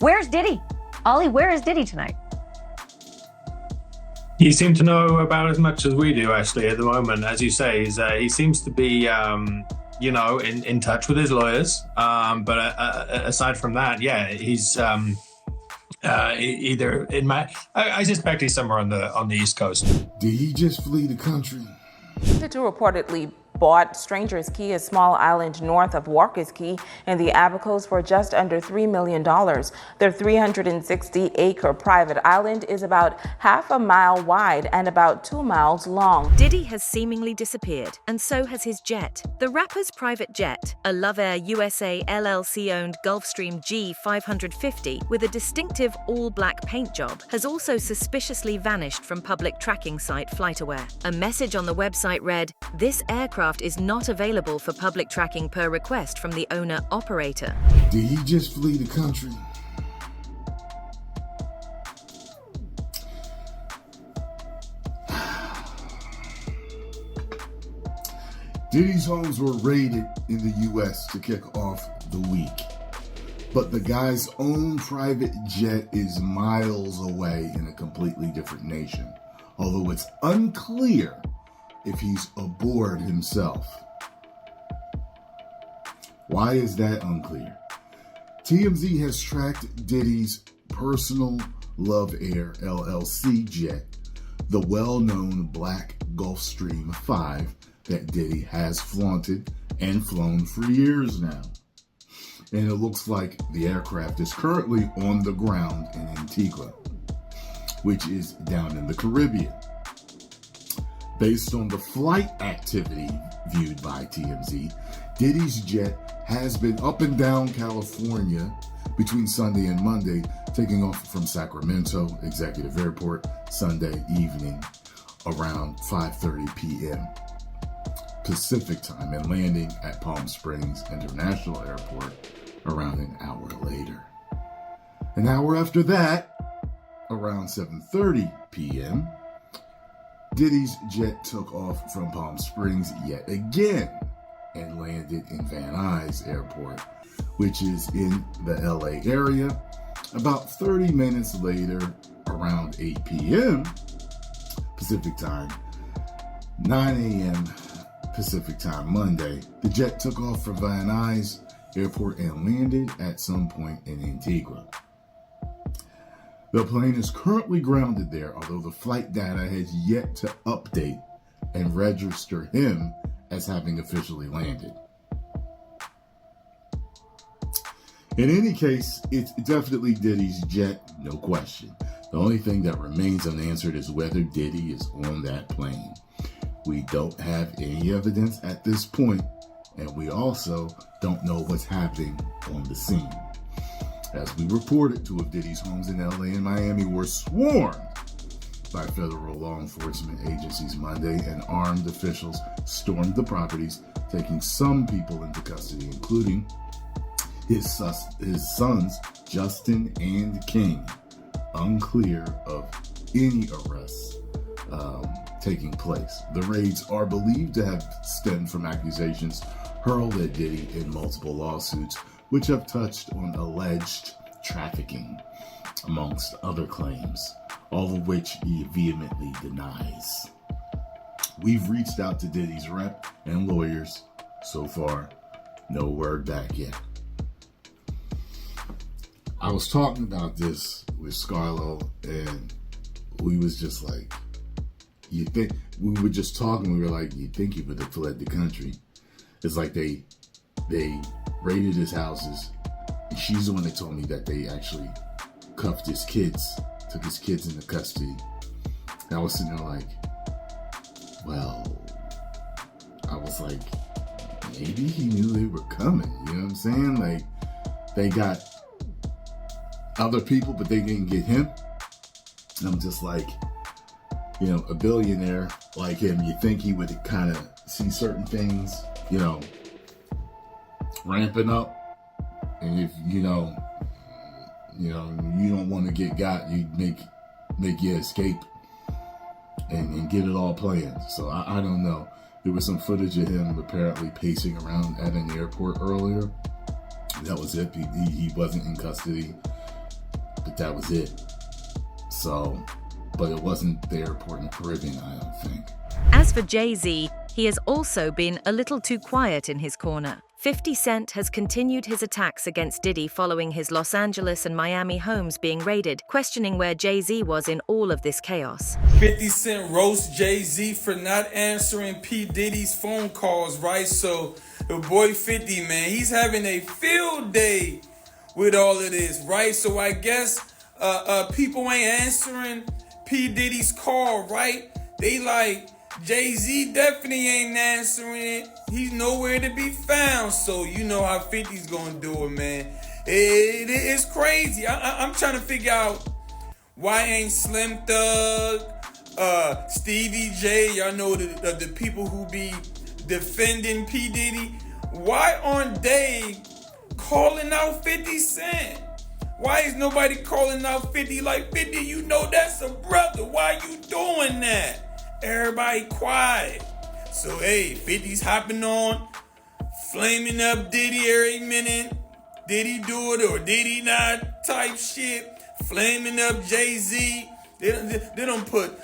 Where's Diddy? Ollie, where is Diddy tonight? You seem to know about as much as we do, actually, at the moment. As you say, he seems to be, in touch with his lawyers. But aside from that, yeah, he's either in I suspect he's somewhere on the East Coast. Did he just flee the country? The two reportedly bought Stranger's Key, a small island north of Walker's Key in the Abacos, for just under $3 million. Their 360-acre private island is about half a mile wide and about 2 miles long. Diddy has seemingly disappeared, and so has his jet. The rapper's private jet, a Love Air USA LLC-owned Gulfstream G550 with a distinctive all-black paint job, has also suspiciously vanished from public tracking site FlightAware. A message on the website read, "This aircraft is not available for public tracking per request from the owner-operator." Did he just flee the country? Diddy's homes were raided in the U.S. to kick off the week. But the guy's own private jet is miles away in a completely different nation, although it's unclear if he's aboard himself. Why is that unclear? TMZ has tracked Diddy's personal Love Air LLC jet, the well-known black Gulfstream 5 that Diddy has flaunted and flown for years now. And it looks like the aircraft is currently on the ground in Antigua, which is down in the Caribbean. Based on the flight activity viewed by TMZ, Diddy's jet has been up and down California between Sunday and Monday, taking off from Sacramento Executive Airport Sunday evening around 5:30 p.m. Pacific time and landing at Palm Springs International Airport around an hour later. An hour after that, around 7:30 p.m., Diddy's jet took off from Palm Springs yet again and landed in Van Nuys Airport, which is in the LA area. About 30 minutes later, around 8 p.m. Pacific time, 9 a.m. Pacific time Monday, the jet took off from Van Nuys Airport and landed at some point in Antigua. The plane is currently grounded there, although the flight data has yet to update and register him as having officially landed. In any case, it's definitely Diddy's jet, no question. The only thing that remains unanswered is whether Diddy is on that plane. We don't have any evidence at this point, and we also don't know what's happening on the scene. As we reported, two of Diddy's homes in LA and Miami were swarmed by federal law enforcement agencies Monday, and armed officials stormed the properties, taking some people into custody, including his sons, Justin and King. Unclear of any arrests taking place. The raids are believed to have stemmed from accusations hurled at Diddy in multiple lawsuits, which have touched on alleged trafficking, amongst other claims, all of which he vehemently denies. We've reached out to Diddy's rep and lawyers. So far, no word back yet. I was talking about this with Scarlo, and we was just like, we were just talking, we were like, you think he would have fled the country. It's like they raided his houses, and she's the one that told me that they actually cuffed his kids, took his kids into custody. And I was sitting there like, well, I was like, maybe he knew they were coming, you know what I'm saying? Like, they got other people, but they didn't get him. And I'm just like, you know, a billionaire like him, you think he would kind of see certain things, you know, ramping up. And if, you know, you don't want to get got, you make your escape and get it all planned. So I don't know. There was some footage of him apparently pacing around at an airport earlier. That was it. He wasn't in custody. thought that was it. So, but it wasn't the airport in the Caribbean, I don't think. As for Jay-Z, he has also been a little too quiet in his corner. 50 Cent has continued his attacks against Diddy following his Los Angeles and Miami homes being raided, questioning where Jay-Z was in all of this chaos. 50 Cent roasts Jay-Z for not answering P. Diddy's phone calls, right? So the boy 50, man, he's having a field day with all of this, right? So I guess people ain't answering P. Diddy's call, right? They like, Jay-Z definitely ain't answering it. He's nowhere to be found. So you know how 50's gonna do it, man. It's crazy. I'm trying to figure out why ain't Slim Thug, Stevie J, y'all know the people who be defending P. Diddy, why aren't they calling out 50 Cent? Why is nobody calling out 50 like, 50, you know that's a brother. Why you doing that? Everybody quiet. So, hey, 50's hopping on, flaming up Diddy every minute. Did he do it or did he not type shit. Flaming up Jay-Z. They don't put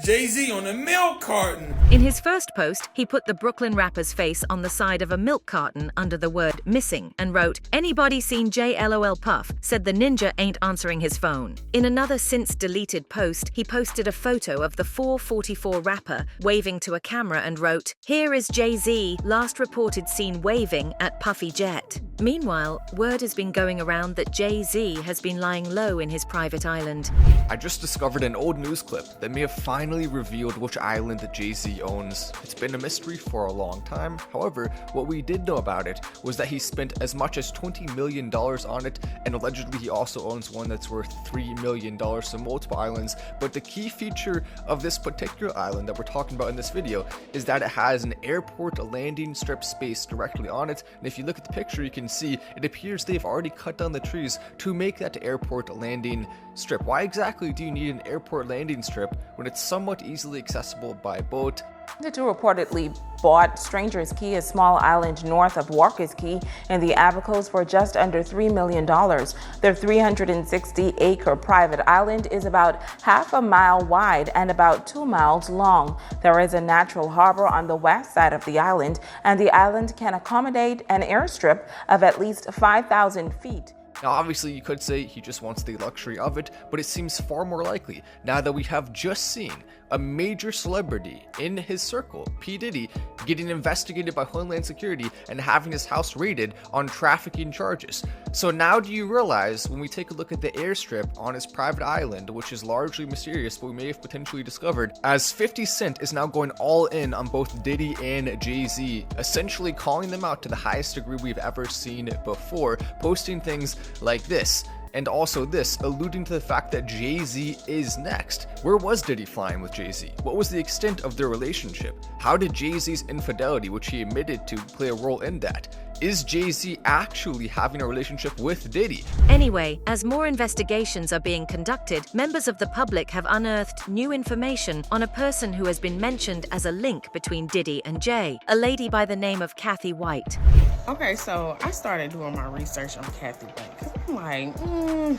Jay-Z on a milk carton. In his first post, he put the Brooklyn rapper's face on the side of a milk carton under the word missing and wrote, "Anybody seen JLOL Puff? Said the ninja ain't answering his phone." In another since-deleted post, he posted a photo of the 444 rapper waving to a camera and wrote, "Here is Jay-Z, last reported seen waving at Puffy Jet." Meanwhile, word has been going around that Jay-Z has been lying low in his private island. I just discovered an old news clip that may have finally revealed which island that Jay-Z owns. It's been a mystery for a long time. However, what we did know about it was that he spent as much as $20 million on it, and allegedly he also owns one that's worth $3 million, so multiple islands. But the key feature of this particular island that we're talking about in this video is that it has an airport landing strip space directly on it, and if you look at the picture you can see it appears they've already cut down the trees to make that airport landing strip. Why exactly do you need an airport landing strip when it's somewhat easily accessible by boat? The two reportedly bought Stranger's Key, a small island north of Walker's Key in the Abacos, for just under $3 million. Their 360-acre private island is about half a mile wide and about 2 miles long. There is a natural harbor on the west side of the island, and the island can accommodate an airstrip of at least 5,000 feet. Now obviously you could say he just wants the luxury of it, but it seems far more likely now that we have just seen a major celebrity in his circle, P. Diddy, getting investigated by Homeland Security and having his house raided on trafficking charges. So now do you realize when we take a look at the airstrip on his private island, which is largely mysterious but we may have potentially discovered, as 50 Cent is now going all in on both Diddy and Jay-Z, essentially calling them out to the highest degree we've ever seen before, posting things like this. And also this, alluding to the fact that Jay-Z is next. Where was Diddy flying with Jay-Z? What was the extent of their relationship? How did Jay-Z's infidelity, which he admitted to, play a role in that? Is Jay-Z actually having a relationship with Diddy? Anyway, as more investigations are being conducted, members of the public have unearthed new information on a person who has been mentioned as a link between Diddy and Jay, a lady by the name of Kathy White. Okay, so I started doing my research on Kathy White, 'cause I'm like,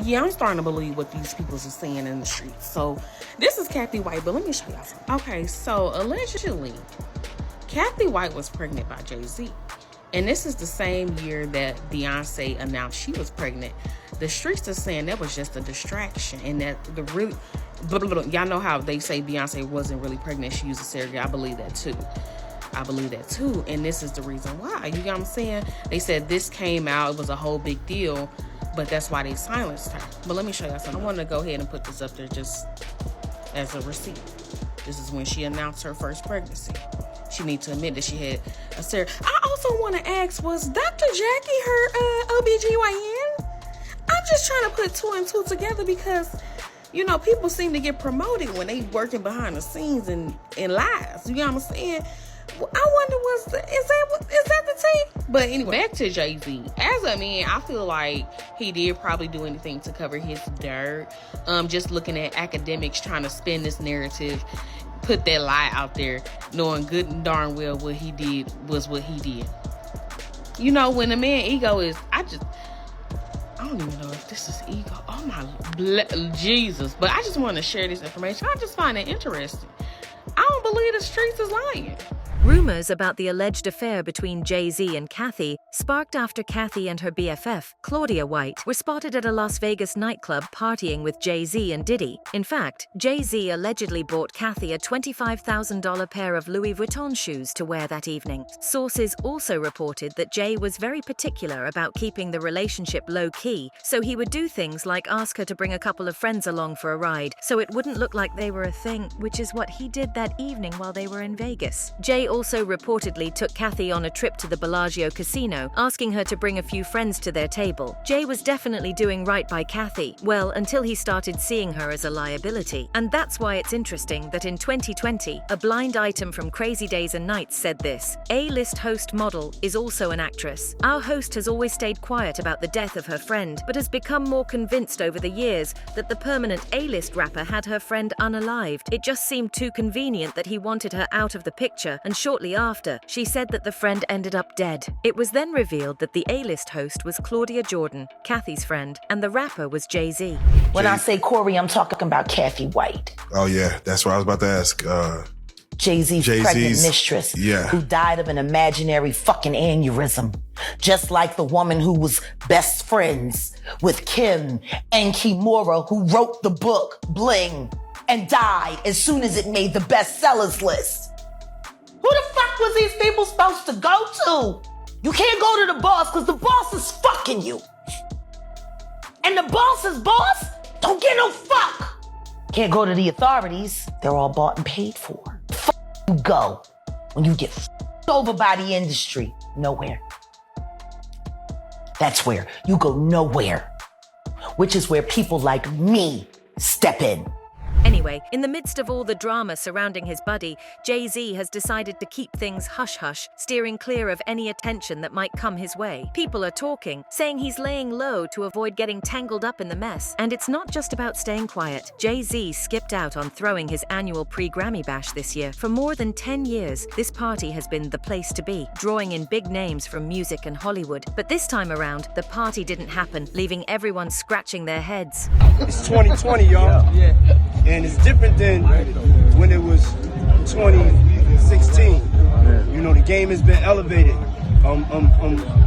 yeah, I'm starting to believe what these people are saying in the streets. So this is Kathy White, but let me show y'all something. Okay, so allegedly, Kathy White was pregnant by Jay-Z. And this is the same year that Beyonce announced she was pregnant. The streets are saying that was just a distraction, and that the really, y'all know how they say Beyonce wasn't really pregnant, she used a surrogate. I believe that too. And this is the reason why. You get what I'm saying? They said this came out, it was a whole big deal, but that's why they silenced her. But let me show y'all something. I want to go ahead and put this up there just as a receipt. This is when she announced her first pregnancy. She needs to admit that she had a surrogate. I also want to ask, was Dr. Jackie her OBGYN? I'm just trying to put two and two together because, you know, people seem to get promoted when they working behind the scenes in lies. You know what I'm saying? I wonder, is that the tea? But anyway, back to Jay-Z. As a man, I feel like he did probably do anything to cover his dirt. Just looking at academics trying to spin this narrative, put that lie out there, knowing good and darn well what he did was what he did. You know, when a man ego is, I I don't even know if this is ego. Oh my Jesus. But I just want to share this information. I just find it interesting. I don't believe the streets is lying. Rumors about the alleged affair between Jay-Z and Kathy sparked after Kathy and her BFF, Claudia White, were spotted at a Las Vegas nightclub partying with Jay-Z and Diddy. In fact, Jay-Z allegedly bought Kathy a $25,000 pair of Louis Vuitton shoes to wear that evening. Sources also reported that Jay was very particular about keeping the relationship low-key, so he would do things like ask her to bring a couple of friends along for a ride, so it wouldn't look like they were a thing, which is what he did that evening while they were in Vegas. Jay also reportedly took Kathy on a trip to the Bellagio casino, asking her to bring a few friends to their table. Jay was definitely doing right by Kathy, well, until he started seeing her as a liability. And that's why it's interesting that in 2020, a blind item from Crazy Days and Nights said this: A-list host model is also an actress. Our host has always stayed quiet about the death of her friend, but has become more convinced over the years that the permanent A-list rapper had her friend unalived. It just seemed too convenient that he wanted her out of the picture, and shortly after, she said that the friend ended up dead. It was then revealed that the A-list host was Claudia Jordan, Kathy's friend, and the rapper was Jay-Z. When I say Corey, I'm talking about Kathy White. Oh, yeah, that's what I was about to ask. Jay-Z's pregnant mistress, who died of an imaginary fucking aneurysm. Just like the woman who was best friends with Kim and Kimura, who wrote the book Bling and died as soon as it made the bestsellers list. Who the fuck was these people supposed to go to? You can't go to the boss because the boss is fucking you. And the boss's boss don't get no fuck. Can't go to the authorities. They're all bought and paid for. Fuck you go when you get fucked over by the industry. Nowhere. That's where you go nowhere. Which is where people like me step in. Anyway, in the midst of all the drama surrounding his buddy, Jay-Z has decided to keep things hush-hush, steering clear of any attention that might come his way. People are talking, saying he's laying low to avoid getting tangled up in the mess. And it's not just about staying quiet. Jay-Z skipped out on throwing his annual pre-Grammy bash this year. For more than 10 years, this party has been the place to be, drawing in big names from music and Hollywood. But this time around, the party didn't happen, leaving everyone scratching their heads. It's 2020, y'all. Yeah. And it's different than when it was 2016. You know, the game has been elevated.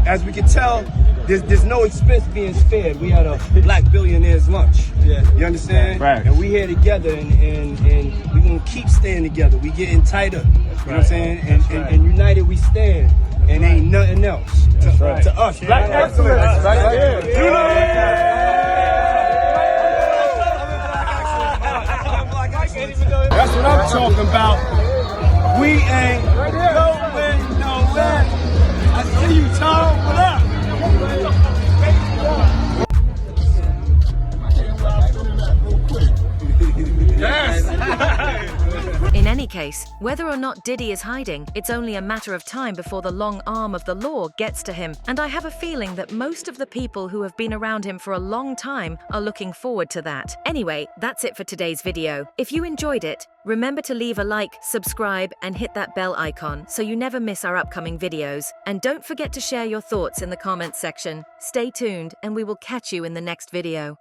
As we can tell, there's no expense being spared. We had a black billionaire's lunch. Yeah. You understand? Right. And we here together, and we're going to keep staying together. We getting tighter. You know what I'm saying? And united we stand. And ain't nothing else to us. Black excellence. That's what I'm talking about. We ain't going nowhere. I see you, Tom. What up? In any case, whether or not Diddy is hiding, it's only a matter of time before the long arm of the law gets to him. And I have a feeling that most of the people who have been around him for a long time are looking forward to that. Anyway, that's it for today's video. If you enjoyed it, remember to leave a like, subscribe, and hit that bell icon so you never miss our upcoming videos. And don't forget to share your thoughts in the comments section. Stay tuned, and we will catch you in the next video.